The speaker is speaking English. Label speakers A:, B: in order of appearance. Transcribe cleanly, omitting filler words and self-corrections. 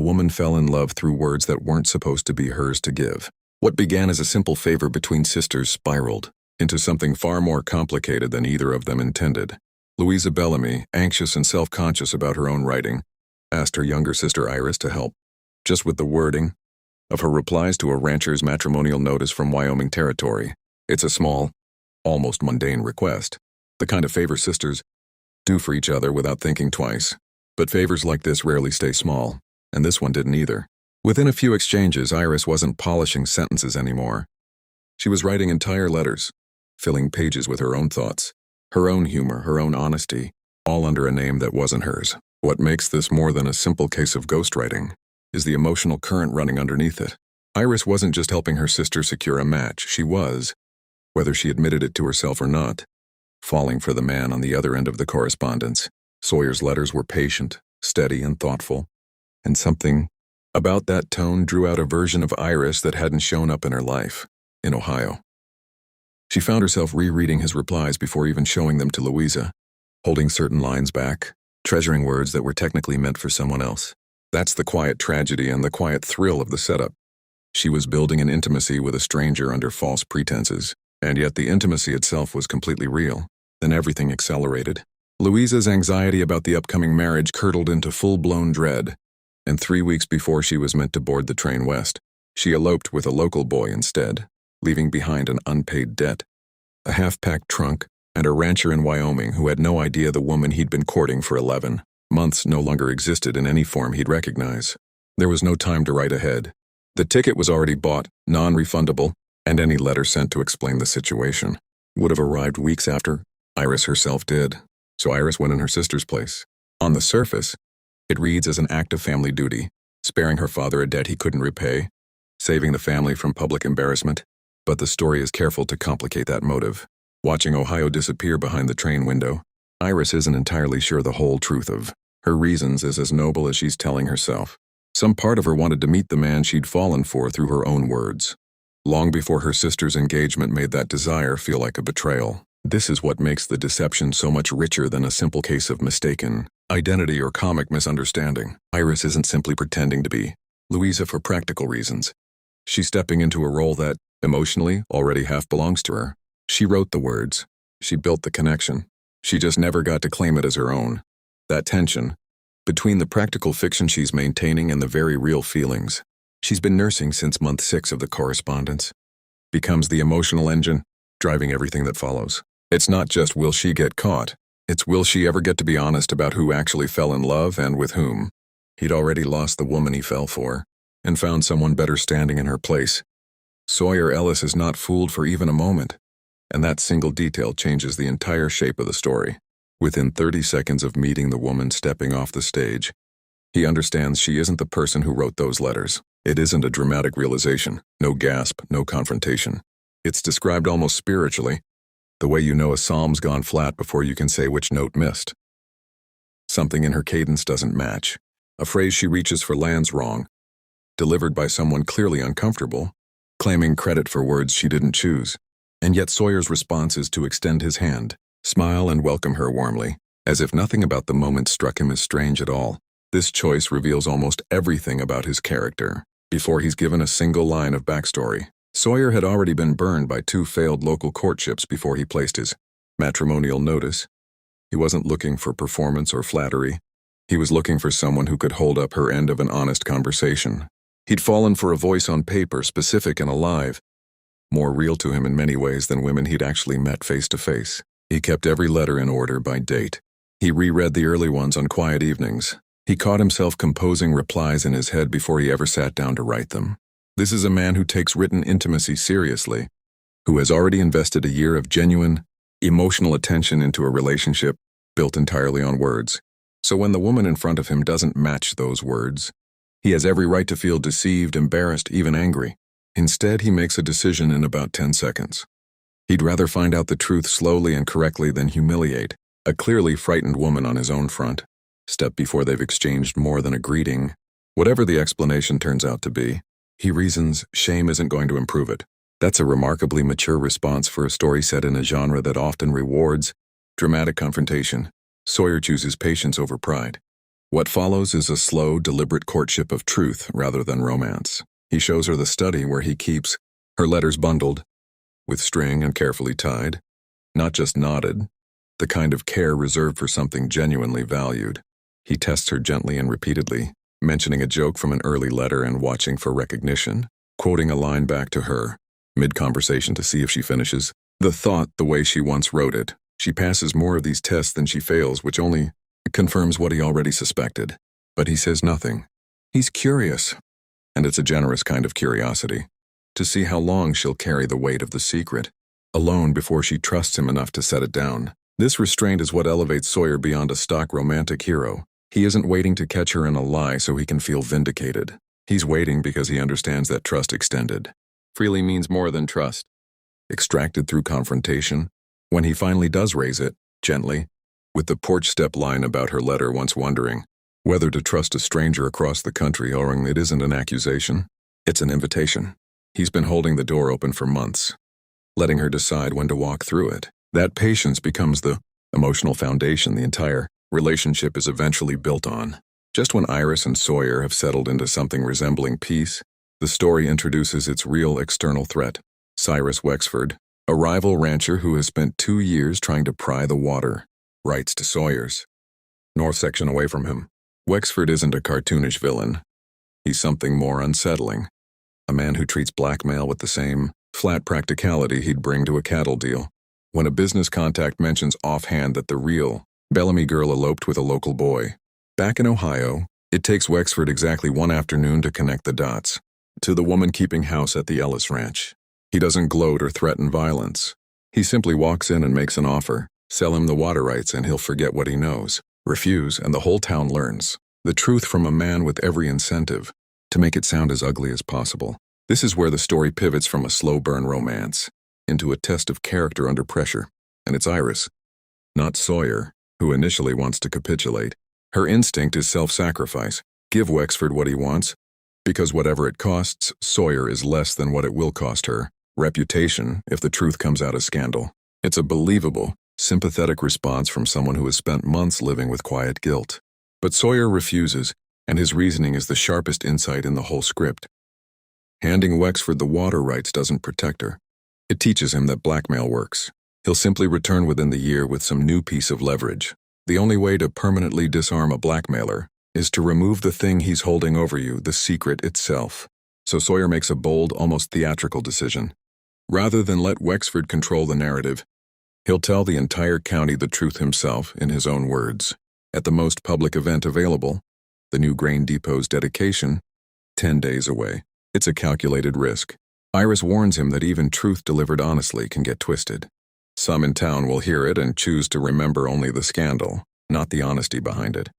A: woman fell in love through words that weren't supposed to be hers to give. What began as a simple favor between sisters spiraled into something far more complicated than either of them intended. Louisa Bellamy, anxious and self-conscious about her own writing, asked her younger sister Iris to help, just with the wording of her replies to a rancher's matrimonial notice from Wyoming Territory. It's a small, almost mundane request, the kind of favor sisters do for each other without thinking twice. But favors like this rarely stay small, and this one didn't either. Within a few exchanges, Iris wasn't polishing sentences anymore. She was writing entire letters, filling pages with her own thoughts, her own humor, her own honesty, all under a name that wasn't hers. What makes this more than a simple case of ghostwriting is the emotional current running underneath it. Iris wasn't just helping her sister secure a match, she was, whether she admitted it to herself or not, falling for the man on the other end of the correspondence. Sawyer's letters were patient, steady, and thoughtful, and something about that tone drew out a version of Iris that hadn't shown up in her life, in Ohio. She found herself rereading his replies before even showing them to Louisa, holding certain lines back, treasuring words that were technically meant for someone else. That's the quiet tragedy and the quiet thrill of the setup. She was building an intimacy with a stranger under false pretenses, and yet the intimacy itself was completely real. Then everything accelerated. Louisa's anxiety about the upcoming marriage curdled into full-blown dread, and 3 weeks before she was meant to board the train west, she eloped with a local boy instead, leaving behind an unpaid debt, a half-packed trunk, and a rancher in Wyoming who had no idea the woman he'd been courting for 11 months no longer existed in any form he'd recognize. There was no time to write ahead. The ticket was already bought, non-refundable, and any letter sent to explain the situation would have arrived weeks after Iris herself did. So Iris went in her sister's place. On the surface, it reads as an act of family duty, sparing her father a debt he couldn't repay, saving the family from public embarrassment. But the story is careful to complicate that motive. Watching Ohio disappear behind the train window, Iris isn't entirely sure the whole truth of her reasons is as noble as she's telling herself. Some part of her wanted to meet the man she'd fallen for through her own words, long before her sister's engagement made that desire feel like a betrayal. This is what makes the deception so much richer than a simple case of mistaken identity or comic misunderstanding. Iris isn't simply pretending to be Louisa for practical reasons. She's stepping into a role that, emotionally, already half belongs to her. She wrote the words. She built the connection. She just never got to claim it as her own. That tension, between the practical fiction she's maintaining and the very real feelings she's been nursing since month 6 of the correspondence, becomes the emotional engine driving everything that follows. It's not just will she get caught, it's will she ever get to be honest about who actually fell in love and with whom. He'd already lost the woman he fell for, and found someone better standing in her place. Sawyer Ellis is not fooled for even a moment, and that single detail changes the entire shape of the story. Within 30 seconds of meeting the woman stepping off the stage, he understands she isn't the person who wrote those letters. It isn't a dramatic realization, no gasp, no confrontation. It's described almost spiritually, the way you know a psalm's gone flat before you can say which note missed. Something in her cadence doesn't match. A phrase she reaches for lands wrong, delivered by someone clearly uncomfortable, claiming credit for words she didn't choose. And yet Sawyer's response is to extend his hand, smile and welcome her warmly, as if nothing about the moment struck him as strange at all. This choice reveals almost everything about his character. Before he's given a single line of backstory, Sawyer had already been burned by 2 failed local courtships before he placed his matrimonial notice. He wasn't looking for performance or flattery. He was looking for someone who could hold up her end of an honest conversation. He'd fallen for a voice on paper, specific and alive, more real to him in many ways than women he'd actually met face to face. He kept every letter in order by date. He reread the early ones on quiet evenings. He caught himself composing replies in his head before he ever sat down to write them. This is a man who takes written intimacy seriously, who has already invested a year of genuine, emotional attention into a relationship built entirely on words. So when the woman in front of him doesn't match those words, he has every right to feel deceived, embarrassed, even angry. Instead, he makes a decision in about 10 seconds. He'd rather find out the truth slowly and correctly than humiliate a clearly frightened woman on his own front step before they've exchanged more than a greeting. Whatever the explanation turns out to be, he reasons shame isn't going to improve it. That's a remarkably mature response for a story set in a genre that often rewards dramatic confrontation. Sawyer chooses patience over pride. What follows is a slow, deliberate courtship of truth rather than romance. He shows her the study where he keeps her letters bundled, with string and carefully tied, not just knotted, the kind of care reserved for something genuinely valued. He tests her gently and repeatedly, mentioning a joke from an early letter and watching for recognition, quoting a line back to her, mid-conversation to see if she finishes the thought the way she once wrote it. She passes more of these tests than she fails, which only confirms what he already suspected. But he says nothing. He's curious, and it's a generous kind of curiosity, to see how long she'll carry the weight of the secret, alone before she trusts him enough to set it down. This restraint is what elevates Sawyer beyond a stock romantic hero. He isn't waiting to catch her in a lie so he can feel vindicated. He's waiting because he understands that trust extended freely means more than trust. Extracted through confrontation, when he finally does raise it, gently, with the porch step line about her letter once wondering whether to trust a stranger across the country owing it isn't an accusation, it's an invitation. He's been holding the door open for months, letting her decide when to walk through it. That patience becomes the emotional foundation the entire relationship is eventually built on. Just when Iris and Sawyer have settled into something resembling peace, the story introduces its real external threat. Cyrus Wexford, a rival rancher who has spent 2 years trying to pry the water rights to Sawyer's north section away from him. Wexford isn't a cartoonish villain. He's something more unsettling. A man who treats blackmail with the same flat practicality he'd bring to a cattle deal. When a business contact mentions offhand that the real Bellamy girl eloped with a local boy back in Ohio, it takes Wexford exactly one afternoon to connect the dots to the woman keeping house at the Ellis ranch. He doesn't gloat or threaten violence. He simply walks in and makes an offer. Sell him the water rights and he'll forget what he knows. Refuse and the whole town learns the truth from a man with every incentive to make it sound as ugly as possible. This is where the story pivots from a slow burn romance into a test of character under pressure. And it's Iris, not Sawyer, who initially wants to capitulate. Her instinct is self-sacrifice. Give Wexford what he wants, because whatever it costs, Sawyer is less than what it will cost her. Reputation, if the truth comes out as scandal. It's a believable, sympathetic response from someone who has spent months living with quiet guilt. But Sawyer refuses, and his reasoning is the sharpest insight in the whole script. Handing Wexford the water rights doesn't protect her. It teaches him that blackmail works. He'll simply return within the year with some new piece of leverage. The only way to permanently disarm a blackmailer is to remove the thing he's holding over you, the secret itself. So Sawyer makes a bold, almost theatrical decision. Rather than let Wexford control the narrative, he'll tell the entire county the truth himself in his own words. At the most public event available, the new grain depot's dedication, 10 days away. It's a calculated risk. Iris warns him that even truth delivered honestly can get twisted. Some in town will hear it and choose to remember only the scandal, not the honesty behind it.